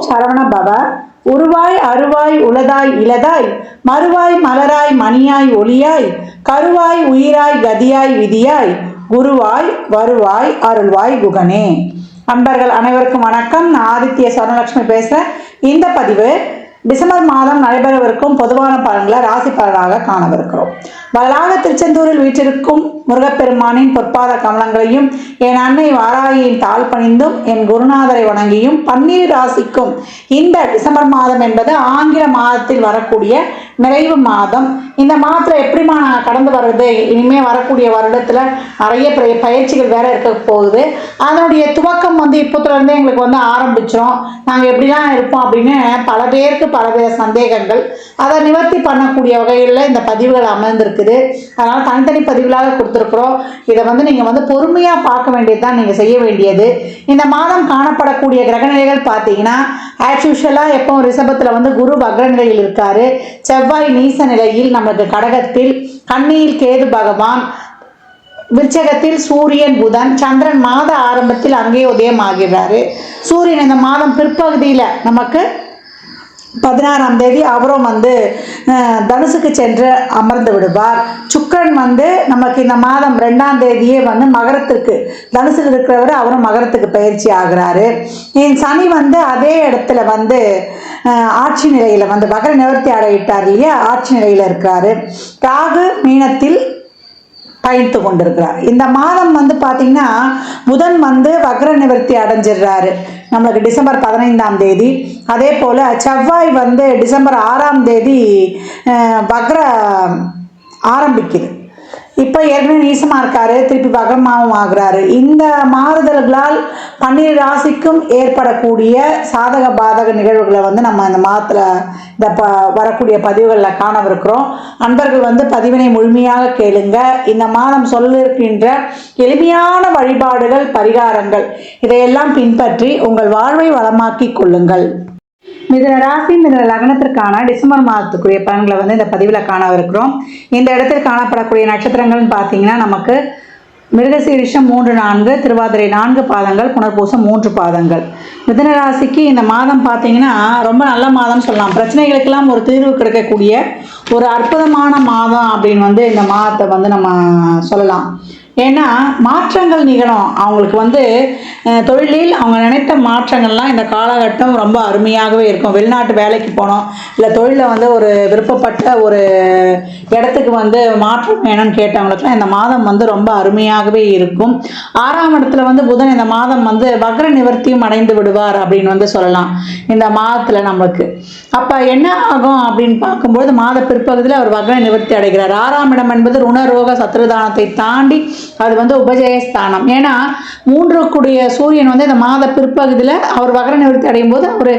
சரவண பவ. உருவாய் அருவாய் உளதாய் இலதாய் மறுவாய் மலராய் மணியாய் ஒளியாய் கருவாய் உயிராய் கதியாய் விதியாய் குருவாய் வருவாய் அருள்வாய் குகனே. அன்பர்கள் அனைவருக்கும் வணக்கம். நான் ஆதித்ய சொர்ணலட்சுமி பேசுகிறேன். இந்த பதிவு டிசம்பர் மாதம் நடைபெறவிருக்கும் பொதுவான பலன்களை ராசி பலனாக காணவிருக்கிறோம். வரலாக திருச்செந்தூரில் வீற்றிருக்கும் முருகப்பெருமானின் பொற்பாத கமலங்களையும் என் அன்னை வாராகியின் தாழ் பணிந்தும் என் குருநாதரை வணங்கியும் 12 ராசிக்கும் இந்த டிசம்பர் மாதம் என்பது ஆங்கில மாதத்தில் வரக்கூடிய நிறைவு மாதம். இந்த மாதத்தில் எப்படிமா நாங்கள் கடந்து வர்றது, இனிமேல் வரக்கூடிய வருடத்தில் நிறைய பயிற்சிகள் வேற இருக்க போகுது. அதனுடைய துவக்கம் இப்போத்துலேருந்தே எங்களுக்கு ஆரம்பிச்சிடும். நாங்கள் எப்படிலாம் இருப்போம் அப்படின்னு பல பேருக்கு பலவித சந்தேகங்கள். அதை நிவர்த்தி பண்ணக்கூடிய வகையில் இந்த பதிவுகள் அமர்ந்திருக்குது. அதனால் தனித்தனி பதிவுகளாக கொடுத்துருக்குறோம். இதை நீங்கள் பொறுமையாக பார்க்க வேண்டியது தான் நீங்கள் செய்ய வேண்டியது. இந்த மாதம் காணப்படக்கூடிய கிரகநிலைகள் பார்த்தீங்கன்னா ஆஸ் யூஷுவலாக எப்போ ரிஷபத்தில் குரு வக்ர நிலையில் இருக்காரு, செவ்வாய் நீச நிலையில் நமக்கு கடகத்தில், கன்னியில் கேது பகவான், விருச்சகத்தில் சூரியன் புதன், சந்திரன் மாத ஆரம்பத்தில் அங்கே உதயம் ஆகிறாரு. சூரியன் இந்த மாதம் பிற்பகுதியில் நமக்கு 16ஆம் தேதி அவரும் தனுசுக்கு சென்று அமர்ந்து விடுவார். சுக்கிரன் நமக்கு இந்த மாதம் 2ஆம் தேதியே மகரத்துக்கு, தனுசுக்கு இருக்கிறவர் அவரும் மகரத்துக்கு பயிற்சி ஆகிறாரு. சனி அதே இடத்துல ஆட்சி நிலையில் வக்ர நிவர்த்தி அடையிட்டார் இல்லையா, ஆட்சி நிலையில் இருக்கிறாரு. ராகு மீனத்தில் பயணித்து கொண்டிருக்கிறார். இந்த மாதம் பார்த்தீங்கன்னா புதன் வக்ர நிவர்த்தி அடைஞ்சிடுறாரு நம்மளுக்கு டிசம்பர் 15ஆம் தேதி. அதே போல் செவ்வாய் டிசம்பர் 6ஆம் தேதி வக்ர ஆரம்பிக்குது. இப்போ ஏற்கனவே நீசமாக இருக்காரு, திருப்பி வக்ரமாகவும் ஆகிறாரு. இந்த மாறுதல்களால் 12 ராசிக்கும் ஏற்படக்கூடிய சாதக பாதக நிகழ்வுகளை நம்ம இந்த மாதத்தில் இந்த வரக்கூடிய பதிவுகளில் காணவிருக்கிறோம். அன்பர்கள் பதிவினை முழுமையாக கேளுங்க. இந்த மாதம் சொல்லிருக்கின்ற எளிமையான வழிபாடுகள், பரிகாரங்கள் இதையெல்லாம் பின்பற்றி உங்கள் வாழ்வை வளமாக்கி கொள்ளுங்கள். மிதுன ராசி மிதுன லக்னத்திற்கான டிசம்பர் மாதத்துக்குரிய பலன்களை இந்த பதிவில் காணவிருக்கிறோம். இந்த இடத்தில் காணப்படக்கூடிய நட்சத்திரங்கள்னு பார்த்தீங்கன்னா நமக்கு மிருகசீரிஷம் 3, 4, திருவாதிரை 4 பாதங்கள், புனர்பூசம் 3 பாதங்கள். மிதுன ராசிக்கு இந்த மாதம் பார்த்தீங்கன்னா ரொம்ப நல்ல மாதம் சொல்லலாம். பிரச்சனைகளுக்கெல்லாம் ஒரு தீர்வு கிடைக்கக்கூடிய ஒரு அற்புதமான மாதம் அப்படின்னு இந்த மாதத்தை நம்ம சொல்லலாம். ஏன்னா மாற்றங்கள் நிகழும். அவங்களுக்கு தொழிலில் அவங்க நினைத்த மாற்றங்கள்லாம் இந்த காலகட்டம் ரொம்ப அருமையாகவே இருக்கும். வெளிநாட்டு வேலைக்கு போனோம், இல்லை தொழிலில் ஒரு விருப்பப்பட்ட ஒரு இடத்துக்கு மாற்றம் வேணும்னு கேட்டவங்களுக்குலாம் இந்த மாதம் ரொம்ப அருமையாகவே இருக்கும். 6ஆம் இடத்துல புதன் இந்த மாதம் வக்ர நிவர்த்தியும் அடைந்து விடுவார் அப்படின்னு சொல்லலாம் இந்த மாதத்தில் நம்மளுக்கு. அப்போ என்ன ஆகும் அப்படின்னு பார்க்கும்போது மாத பிற்பகுதியில் அவர் வக்ர நிவர்த்தி அடைகிறார். 6ஆம் இடம் என்பது ருணரோக சத்ருதானத்தை தாண்டி அது உபஜயஸ்தானம். ஏன்னா 3 கூடிய சூரியன் இந்த மாத பிற்பகுதியில் அவர் வக்ர நிவர்த்தி அடையும் போது அவர்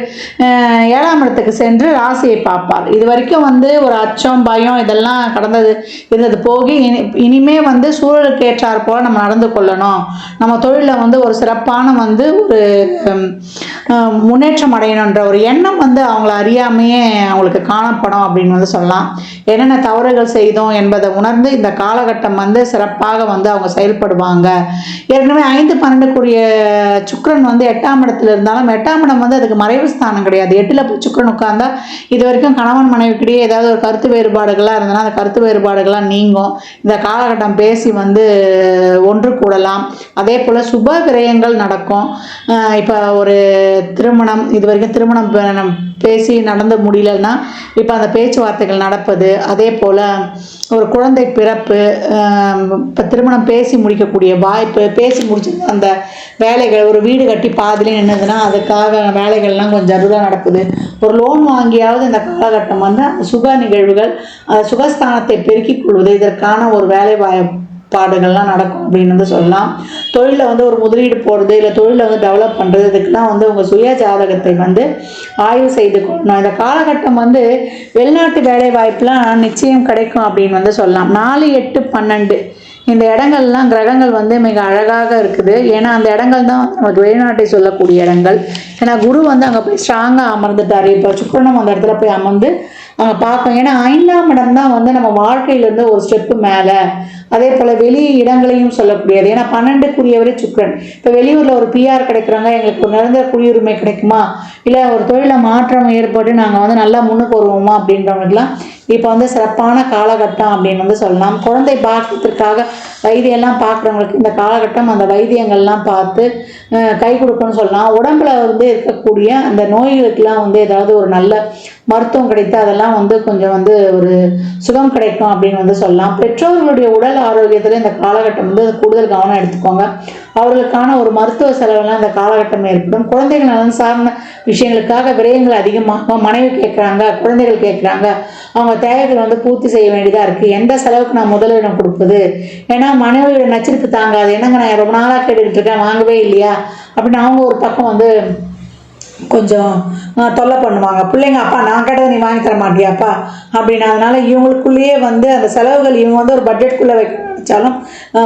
7ஆம் இடத்துக்கு சென்று ராசியை பார்ப்பார். இது வரைக்கும் ஒரு அச்சம், பயம் இதெல்லாம் இருந்தது போகி இனிமே சூழலுக்கு ஏற்றார் போல நம்ம நடந்து கொள்ளணும். நம்ம தொழிலில் ஒரு சிறப்பான ஒரு முன்னேற்றம் அடையணுன்ற ஒரு எண்ணம் அவங்கள அறியாமையே அவங்களுக்கு காணப்படும் அப்படின்னு சொல்லலாம். என்னென்ன தவறுகள் செய்தோம் என்பதை உணர்ந்து இந்த காலகட்டம் சிறப்பாக அவங்க செயல்படுவாங்க. ஏற்கனவே 5, 12 கூடிய சுக்கிரன் 8ஆம் இடத்துல இருந்தாலும் 8ஆம் இடம் அதுக்கு மறைவு ஸ்தானம் கிடையாது. 8ல் போய் சுக்கிரன் உட்கார்ந்தா இது வரைக்கும் கணவன் மனைவிக்கிடையே ஏதாவது ஒரு கருத்து வேறுபாடுகளாக இருந்ததுன்னா அந்த கருத்து வேறுபாடுகள்லாம் நீங்கும். இந்த காலகட்டம் பேசி ஒன்று கூடலாம். அதே போல் சுப விரயங்கள் நடக்கும். இப்போ ஒரு திருமணம், இது வரைக்கும் திருமணம் பேசி நடந்து முடியலன்னா இப்போ அந்த பேச்சுவார்த்தைகள் நடப்பது. அதே போல் ஒரு குழந்தை பிறப்பு, இப்போ திருமணம் பேசி முடிக்கக்கூடிய வாய்ப்பு, பேசி முடிச்சு அந்த வேலைகள், ஒரு வீடு கட்டி பாதிலே நின்றுதுன்னா அதுக்காக வேலைகள்லாம் கொஞ்சம் ஜருதாக நடக்குது. ஒரு லோன் வாங்கியாவது இந்த காலகட்டம் அந்த சுக நிகழ்வுகள், சுகஸ்தானத்தை பெருக்கிக் கொள்வது, இதற்கான ஒரு வேலை பாடுகள்லாம் நடக்கும் அப்படின்னு சொல்லலாம். தொழிலில் ஒரு முதலீடு போடுறது, இல்லை தொழிலில் டெவலப் பண்ணுறது, இதுக்கெல்லாம் உங்கள் சுய ஜாதகத்தை ஆய்வு செய்து கொள்ளணும். இந்த காலகட்டம் வெளிநாட்டு வேலை வாய்ப்புலாம் நிச்சயம் கிடைக்கும் அப்படின்னு சொல்லலாம். 4, 8, 12 இந்த இடங்கள்லாம் கிரகங்கள் மிக அழகாக இருக்குது. ஏன்னா அந்த இடங்கள் தான் நமக்கு வெளிநாட்டை சொல்லக்கூடிய இடங்கள். ஏன்னா குரு அங்கே போய் ஸ்ட்ராங்காக அமர்ந்துட்டார். இப்போ சுக்கிரனும் அந்த இடத்துல போய் அமர்ந்து அவங்க பார்ப்போம். ஏன்னா 5ஆம் இடம் தான் வந்து நம்ம வாழ்க்கையிலேருந்து ஒரு ஸ்டெப்பு மேலே, அதே போல் வெளி இடங்களையும் சொல்லக்கூடியது. ஏன்னா 12க்குரியவரே சுக்கிரன். இப்போ வெளியூரில் ஒரு பிஆர் கிடைக்கிறாங்க, எங்களுக்கு ஒரு நிரந்தர குடியுரிமை கிடைக்குமா, இல்லை ஒரு தொழிலில் மாற்றம் ஏற்பட்டு நாங்கள் வந்து நல்லா முன்னுக்கு வருவோமா அப்படின்றவங்களுக்குலாம் இப்போ வந்து சிறப்பான காலகட்டம் அப்படின்னு வந்து சொல்லலாம். குழந்தை பாக்கியத்திற்காக வைத்தியெல்லாம் பார்க்குறவங்களுக்கு இந்த காலகட்டம் அந்த வைத்தியங்கள்லாம் பார்த்து கை கொடுக்குன்னு சொல்லலாம். உடம்புல வந்து இருக்கக்கூடிய அந்த நோய்களுக்கெல்லாம் வந்து ஏதாவது ஒரு நல்ல மருத்துவம் கிடைத்து அதெல்லாம் வந்து கொஞ்சம் வந்து ஒரு சுகம் கிடைக்கும் அப்படின்னு வந்து சொல்லலாம். பெற்றோர்களுடைய உடல் ஆரோக்கியத்தில் இந்த காலகட்டம் வந்து கூடுதல் கவனம் எடுத்துக்கோங்க. அவர்களுக்கான ஒரு மருத்துவ செலவெல்லாம் இந்த காலகட்டம் ஏற்படும். குழந்தைகள் நலன் சார்ந்த விஷயங்களுக்காக விரயங்கள் அதிகமாகும். மனைவி கேட்குறாங்க, குழந்தைகள் கேட்குறாங்க, அவங்க தேவைகள் வந்து பூர்த்தி செய்ய வேண்டியதாக இருக்குது. எந்த செலவுக்கு நான் முதலிடம் கொடுப்பது, ஏன்னா மனைவியோட நச்சிருப்பு தாங்காது. என்னங்க நான் ரொம்ப நாளாக கேட்டுக்கிட்டு இருக்கேன், வாங்கவே இல்லையா அப்படின்னு அவங்க ஒரு பக்கம் வந்து கொஞ்சம் தொல்லை பண்ணுவாங்க. பிள்ளைங்க அப்பா நான் கேட்டதை நீ வாங்கி தர மாட்டியாப்பா அப்படின்னு. அதனால இவங்களுக்குள்ளேயே வந்து அந்த செலவுகள் இவங்க வந்து ஒரு பட்ஜெட்குள்ளே வைக்க நினச்சாலும்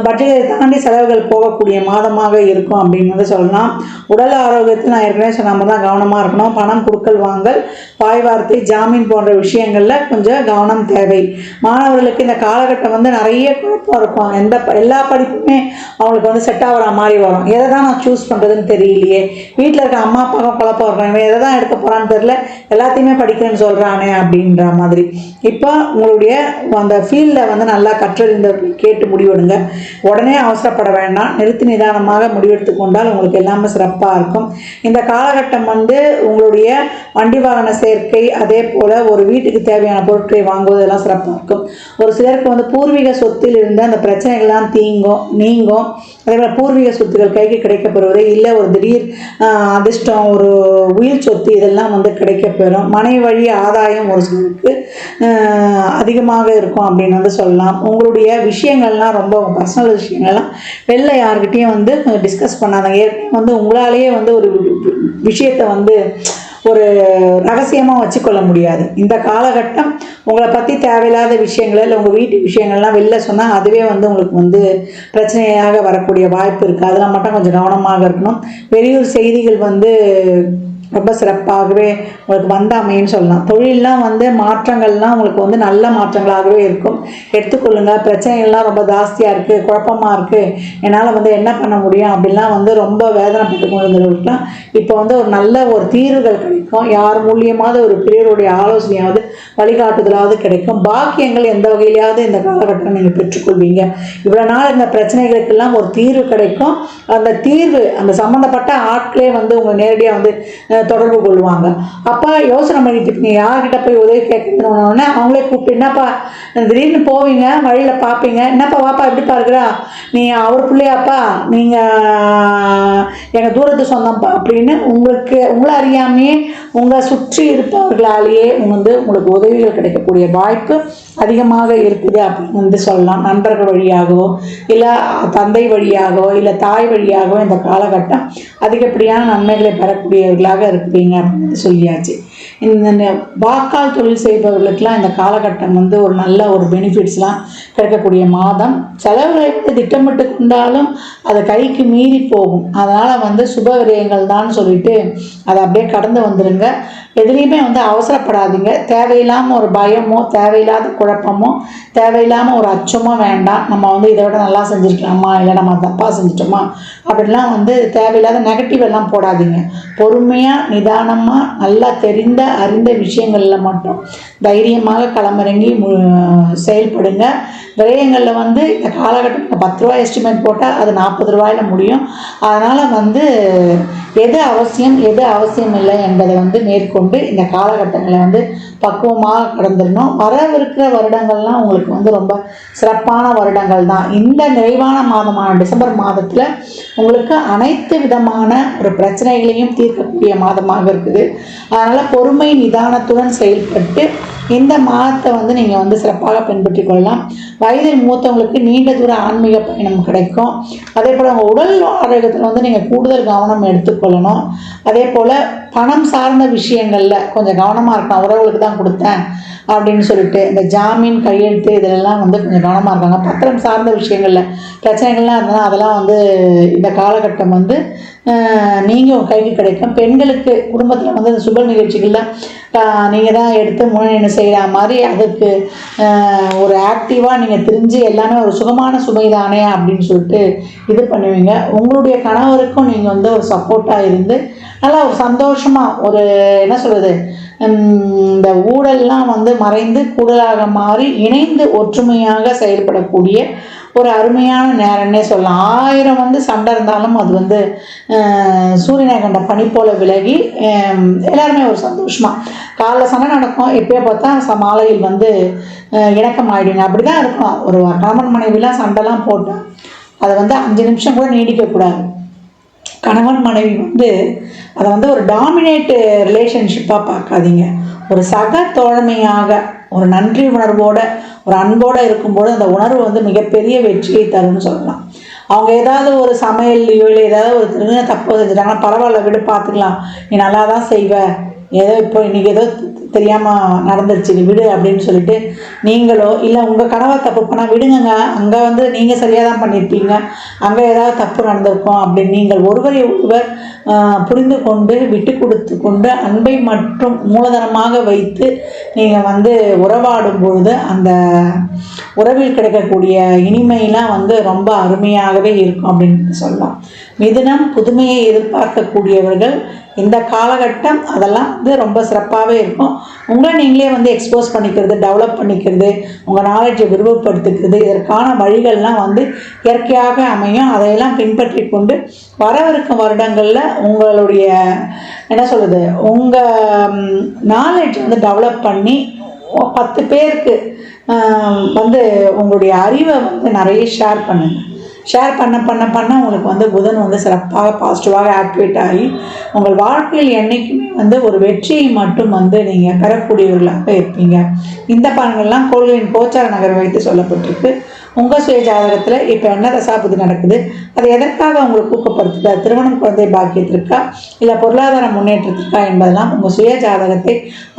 பட்ஜெட்டை தாண்டி செலவுகள் போகக்கூடிய மாதமாக இருக்கும் அப்படின்னு வந்து சொல்லலாம். உடல் ஆரோக்கியத்தில் நான் ஏற்கனவே சொன்ன தான் கவனமாக இருக்கணும். பணம் கொடுக்கல் வாங்கல், வாய் வார்த்தை, ஜாமீன் போன்ற விஷயங்களில் கொஞ்சம் கவனம் தேவை. மாணவர்களுக்கு இந்த காலகட்டம் வந்து நிறைய குழப்பம் இருக்கும். எல்லா படிப்புமே அவங்களுக்கு வந்து செட் ஆகிற மாதிரி வரும். எதை தான் நான் சூஸ் பண்ணுறதுன்னு தெரியலையே, வீட்டில் இருக்க அம்மா அப்பாவும் குழப்பம் இருக்கும், இவன் எதை தான் எடுக்க போகிறான்னு தெரியல, எல்லாத்தையுமே படிக்கிறேன்னு சொல்கிறானே அப்படின்ற மாதிரி. இப்போ உங்களுடைய அந்த ஃபீல்டில் வந்து நல்லா கற்றறிந்தவர்கள் கேட்டு முடிவெடுங்க. உடனே அவசரப்பட வேண்டாம், நிறுத்தி நிதானமாக முடிவெடுத்து கொண்டால் உங்களுக்கு எல்லாமே சிறப்பாக இருக்கும். இந்த காலகட்டம் வந்து உங்களுடைய வண்டி வாகன சேர்க்கை, அதே போல் ஒரு வீட்டுக்கு தேவையான பொருட்களை வாங்குவதெல்லாம் சிறப்பாக இருக்கும். ஒரு சிலருக்கு வந்து பூர்வீக சொத்தில் இருந்த அந்த பிரச்சனைகள்லாம் நீங்கும். அதே போல் பூர்வீக சொத்துக்கள் கைக்கு கிடைக்கப்பெறுவது, இல்லை ஒரு திடீர் அதிர்ஷ்டம், ஒரு உயிர் சொத்து, இதெல்லாம் வந்து கிடைக்கப்பெறும். மனை வழி ஆதாயம் ஒரு சிலருக்கு அதிகமாக இருக்கும் அப்படின்னு வந்து சொல்லலாம். உங்களுடைய விஷயங்கள்லாம் ரொம்ப பர்சனல் விஷயங்கள்லாம் வெளில யாருக்கிட்டையும் வந்து டிஸ்கஸ் பண்ணாதாங்க. ஏற்கனவே வந்து உங்களாலேயே வந்து ஒரு விஷயத்தை வந்து ஒரு ரகசியமாக வச்சுக்கொள்ள முடியாது. இந்த காலகட்டம் உங்களை பற்றி தேவையில்லாத விஷயங்கள் இல்லை உங்கள் வீட்டு விஷயங்கள்லாம் வெளில சொன்னால் அதுவே வந்து உங்களுக்கு வந்து பிரச்சனையாக வரக்கூடிய வாய்ப்பு இருக்குது. அதெல்லாம் மட்டும் கொஞ்சம் கவனமாக இருக்கணும். வெளியூர் செய்திகள் வந்து ரொம்ப சிறப்பாகவே உங்களுக்கு வந்தாமைன்னு சொல்லலாம். தொழிலெலாம் வந்து மாற்றங்கள்லாம் உங்களுக்கு வந்து நல்ல மாற்றங்களாகவே இருக்கும். எடுத்துக்கொள்ளுங்கள். பிரச்சனைகள்லாம் ரொம்ப ஜாஸ்தியாக இருக்குது, குழப்பமாக இருக்குது, என்னால் வந்து என்ன பண்ண முடியும் அப்படின்லாம் வந்து ரொம்ப வேதனைப்பட்டு கொண்டிருந்தவர்களுக்கெல்லாம் இப்போ வந்து ஒரு நல்ல ஒரு தீர்வுகள் கிடைக்கும். யார் மூலியமாவது ஒரு பெரியவருடைய ஆலோசனையாவது வழிகாட்டுதலாவது கிடைக்கும். பாக்கியங்கள் எந்த வகையிலாவது இந்த காலகட்டம் நீங்கள் பெற்றுக்கொள்வீங்க. இவ்வளோ நாள் இந்த பிரச்சனைகளுக்கெல்லாம் ஒரு தீர்வு கிடைக்கும். அந்த தீர்வு அந்த சம்மந்தப்பட்ட ஆட்களே வந்து உங்களை நேரடியாக வந்து தொடர்பு கொள்வாங்க. அப்போ யோசனை பண்ணிட்டு இருப்பீங்க, யார்கிட்ட போய் உதவி கேட்கணுன்னே அவங்களே கூப்பிட்டு, என்னப்பா திடீர்னு போவீங்க, வழியில் பார்ப்பீங்க, என்னப்பா வாப்பா எப்படி பார்க்குறா, நீ அவர் பிள்ளையாப்பா, நீங்கள் எங்கள் தூரத்து சொந்தம்ப்பா அப்படின்னு உங்களை அறியாமையே உங்கள் சுற்றி இருப்பவர்களாலேயே வந்து உங்களுக்கு உதவிகள் கிடைக்கக்கூடிய வாய்ப்பு அதிகமாக இருக்குது அப்படின்னு வந்து சொல்லலாம். நண்பர்கள் வழியாகவோ இல்லை தந்தை வழியாகவோ இல்லை தாய் வழியாகவோ இந்த காலகட்டம் அதிகப்படியான நன்மைகளை பெறக்கூடியவர்களாக இருப்பீங்க அப்படின்னு சொல்லியாச்சு. இந்த வாக்கால் தொழில் செய்பவர்களுக்கெல்லாம் இந்த காலகட்டம் வந்து ஒரு நல்ல ஒரு பெனிஃபிட்ஸ்லாம் கிடைக்கக்கூடிய மாதம். செலவுகளை திட்டமிட்டு கொண்டாலும் அது கைக்கு மீறி போகும். அதனால் வந்து சுப விரயங்கள் தான் சொல்லிட்டு அதை அப்படியே கடந்து வந்துடுங்க. எதுலேயுமே வந்து அவசரப்படாதீங்க. தேவையில்லாமல் ஒரு பயமோ, தேவையில்லாத குழப்பமோ, தேவையில்லாமல் ஒரு அச்சமோ வேண்டாம். நம்ம வந்து இதை விட நல்லா செஞ்சுருக்கலாமா, இல்லை நம்ம தப்பாக செஞ்சிட்டோமா அப்படின்லாம் வந்து தேவையில்லாத நெகட்டிவ் எல்லாம் போடாதீங்க. பொறுமையாக நிதானமாக நல்லா தெரிந்த அறிந்த விஷயங்களில் மட்டும் தைரியமாக களமிறங்கி செயல்படுங்க. விரயங்களில் வந்து இந்த காலகட்டத்தில் 10 ரூபா எஸ்டிமேட் போட்டால் அது 40 ரூபாயில் முடியும். அதனால் வந்து எது அவசியம் எது அவசியம் இல்லை என்பதை வந்து மேற்கொண்டு இந்த காலகட்டங்களை வந்து பக்குவமாக கடந்துடணும். வரவிருக்கிற வருடங்கள்லாம் உங்களுக்கு வந்து ரொம்ப சிறப்பான வருடங்கள் தான். இந்த நிறைவான மாதமான டிசம்பர் மாதத்தில் உங்களுக்கு அனைத்து விதமான ஒரு பிரச்சனைகளையும் தீர்க்கக்கூடிய மாதமாக இருக்குது. அதனால் பொறுமை நிதானத்துடன் செயல்பட்டு இந்த மாதத்தை வந்து நீங்கள் வந்து சிறப்பாக பின்பற்றி கொள்ளலாம். வயதில் மூத்தவங்களுக்கு நீண்ட தூர ஆன்மீக பயணம் கிடைக்கும். அதே போல் உங்கள் உடல் ஆரோக்கியத்தில் வந்து நீங்கள் கூடுதல் கவனம் எடுத்துக்கொள்ளணும். அதே போல் பணம் சார்ந்த விஷயங்களில் கொஞ்சம் கவனமாக இருக்கணும். உறவுகளுக்கு தான் கொடுத்தேன் அப்படின்னு சொல்லிட்டு இந்த ஜாமீன் கையெழுத்து இதிலெல்லாம் வந்து கொஞ்சம் கவனமாக இருக்காங்க. பத்திரம் சார்ந்த விஷயங்களில் பிரச்சனைகள்லாம் இருந்தாலும் அதெல்லாம் வந்து இந்த காலகட்டம் வந்து நீங்கள் உங்கள் கைக்கு கிடைக்கும். பெண்களுக்கு குடும்பத்தில் வந்து இந்த சுப நிகழ்ச்சிகளில் நீங்கள் தான் எடுத்து முன்னணி செய்கிற மாதிரி அதுக்கு ஒரு ஆக்டிவாக நீங்கள் தெரிஞ்சு எல்லாமே ஒரு சுகமான சுமை தானே அப்படின்னு சொல்லிட்டு இது பண்ணுவீங்க. உங்களுடைய கணவருக்கும் நீங்கள் வந்து ஒரு சப்போர்ட்டாக இருந்து நல்லா ஒரு சந்தோஷமாக ஒரு என்ன சொல்கிறது, இந்த ஊழல்லாம் வந்து மறைந்து கூடலாக மாறி இணைந்து ஒற்றுமையாக செயல்படக்கூடிய ஒரு அருமையான நேரம்னே சொல்லலாம். 1000 வந்து சண்டை இருந்தாலும் அது வந்து சூரியனை கண்ட பனி போல விலகி எல்லாருமே ஒரு சந்தோஷமாக காலைல சண்டை நடக்கும், எப்பயோ பார்த்தா மாலையில் வந்து இணக்கம் ஆகிடுங்க. அப்படி தான் இருக்கும். ஒரு கணவன் மனைவிலாம் சண்டைலாம் போட்டால் அதை வந்து 5 நிமிஷம் கூட நீடிக்கக்கூடாது. கணவன் மனைவி வந்து அதை வந்து ஒரு டாமினேட் ரிலேஷன்ஷிப்பாக பார்க்காதீங்க. ஒரு சக தோழமையாக ஒரு நன்றி உணர்வோட ஒரு அன்போடு இருக்கும்போது அந்த உணர்வு வந்து மிகப்பெரிய வெற்றியை தரும்னு சொல்லலாம். அவங்க ஏதாவது ஒரு சமையல்லையோ இல்லை ஏதாவது ஒரு திருந தப்பு செஞ்சுட்டாங்கன்னா பரவாயில்ல விடு பார்த்துக்கலாம், நீ நல்லா தான் செய்வ, ஏதோ இப்போ இன்றைக்கி ஏதோ தெரியாமல் நடந்துருச்சு விடு அப்படின்னு சொல்லிட்டு நீங்களோ இல்லை உங்கள் கணவர் தப்பு பண்ணால் விடுங்க, அங்கே வந்து நீங்கள் சரியாக தான் பண்ணியிருப்பீங்க, அங்கே ஏதாவது தப்பு நடந்திருக்கும் அப்படின்னு நீங்கள் ஒருவரை ஒருவர் புரிந்து கொண்டு விட்டு கொடுத்து கொண்டு அன்பை மற்றும் மூலதனமாக வைத்து நீங்கள் வந்து உறவாடும் பொழுது அந்த உறவில் கிடைக்கக்கூடிய இனிமையெல்லாம் வந்து ரொம்ப அருமையாகவே இருக்கும் அப்படின்னு சொல்லலாம். மிதுனம் புதுமையை எதிர்பார்க்கக்கூடியவர்கள் இந்த காலகட்டம் அதெல்லாம் வந்து ரொம்ப சிறப்பாகவே இருக்கும். உங்களை நீங்களே வந்து எக்ஸ்போஸ் பண்ணிக்கிறது, டெவலப் பண்ணிக்கிறது, உங்கள் நாலேஜை விரிவுபடுத்திக்கிறது, இதற்கான வழிகள்லாம் வந்து இயற்கையாக அமையும். அதையெல்லாம் பின்பற்றி கொண்டு வரவிருக்கும் வருடங்களில் உங்களுடைய என்ன சொல்கிறது உங்கள் நாலேஜ் வந்து டெவலப் பண்ணி 10 பேருக்கு வந்து உங்களுடைய அறிவை வந்து நிறைய ஷேர் பண்ணுங்கள். ஷேர் பண்ண உங்களுக்கு வந்து புதன் வந்து சிறப்பாக பாசிட்டிவாக ஆக்டிவேட் ஆகி உங்கள் வாழ்க்கையில் என்றைக்குமே வந்து ஒரு வெற்றியை மட்டும் வந்து நீங்கள் பெறக்கூடியவர்களாக இருப்பீங்க. இந்த பலன்கள்லாம் கோள்களின் கோச்சார நகர் வைத்து சொல்லப்பட்டிருக்கு. உங்கள் சுய ஜாதகத்தில் இப்போ என்ன தசாபுதி நடக்குது, அது எதற்காக உங்களுக்கு ஊக்கப்படுத்துதா, திருமணம் குழந்தை பாக்கியத்திற்கா இல்லை பொருளாதார முன்னேற்றத்திற்கா என்பதெல்லாம் உங்கள் சுய ஜாதகத்தை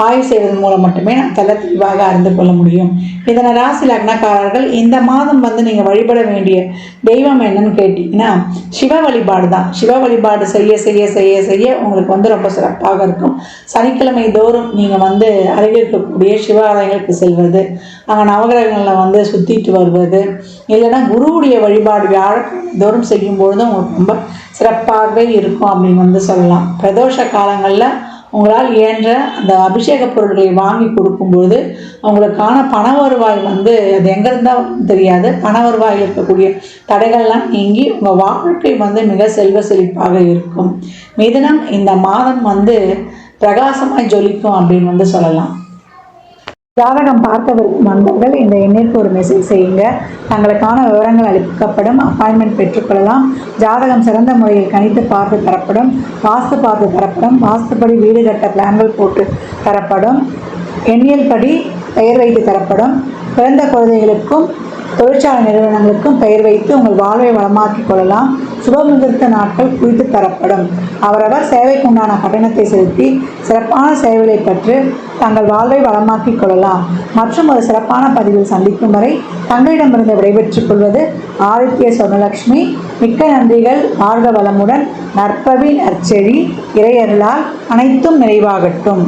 ஆய்வு செய்வதன் மூலம் மட்டுமே நான் தெளிவாக அறிந்து கொள்ள முடியும். இதனை ராசி லக்னக்காரர்கள் இந்த மாதம் வந்து நீங்கள் வழிபட வேண்டிய தெய்வம் என்னன்னு கேட்டிங்கன்னா சிவ வழிபாடு தான். சிவ வழிபாடு செய்ய செய்ய செய்ய செய்ய உங்களுக்கு வந்து ரொம்ப சிறப்பாக இருக்கும். சனிக்கிழமை தோறும் நீங்கள் வந்து அருகில் இருக்கக்கூடிய சிவ ஆலயங்களுக்கு செல்வது, அங்கே நவகிரகங்களில் வந்து சுற்றிட்டு வருவது, இல்லைன்னா குருவுடைய வழிபாடு வியாழக்கிழமை தோறும் செய்யும்பொழுது உங்களுக்கு ரொம்ப சிறப்பாகவே இருக்கும் அப்படின்னு வந்து சொல்லலாம். பிரதோஷ காலங்களில் உங்களால் இயன்ற அந்த அபிஷேக பொருட்களை வாங்கி கொடுக்கும்பொழுது அவங்களுக்கான பண வருவாய் வந்து அது எங்கே இருந்தால் தெரியாது, பண வருவாயில் இருக்கக்கூடிய தடைகள்லாம் நீங்கி உங்கள் வாழ்க்கை வந்து மிக செல்வ செழிப்பாக இருக்கும். மிதுனம் இந்த மாதம் வந்து பிரகாசமாய் ஜொலிக்கும் அப்படின்னு வந்து சொல்லலாம். ஜாதகம் பார்க்கவிருக்கும் நண்பர்கள் இந்த எண்ணிற்கு ஒரு மெசேஜ் செய்யுங்க. தங்களுக்கான விவரங்கள் அளிக்கப்படும். அப்பாயின்மெண்ட் பெற்றுக்கொள்ளலாம். ஜாதகம் சிறந்த முறையில் கணித்து பார்த்து தரப்படும். வாஸ்து பார்த்து தரப்படும். வாஸ்துப்படி வீடு கட்ட பிளான்கள் போட்டு தரப்படும். எண்ணியல் படி பெயர் வைத்து தரப்படும். பிறந்த குழந்தைகளுக்கும் தொழிற்சாலை நிறுவனங்களுக்கும் பெயர் வைத்து உங்கள் வாழ்வை வளமாக்கிக் கொள்ளலாம். சுபமுகூர்த்த நாட்கள் குறித்து தரப்படும். அவரவர் சேவைக்கு உண்டான கட்டணத்தை செலுத்தி சிறப்பான சேவைகளை பெற்று தங்கள் வாழ்வை வளமாக்கிக் கொள்ளலாம். மற்றும் ஒரு சிறப்பான பதிவில் சந்திக்கும் வரை தங்களிடமிருந்து விடைபெற்றுக் கொள்வது ஆதித்ய சொர்ணலட்சுமி. மிக்க நன்றிகள். வாழ்க வளமுடன். நற்பவி நற்செழி. இறையருளால் அனைத்தும் நிறைவாகட்டும்.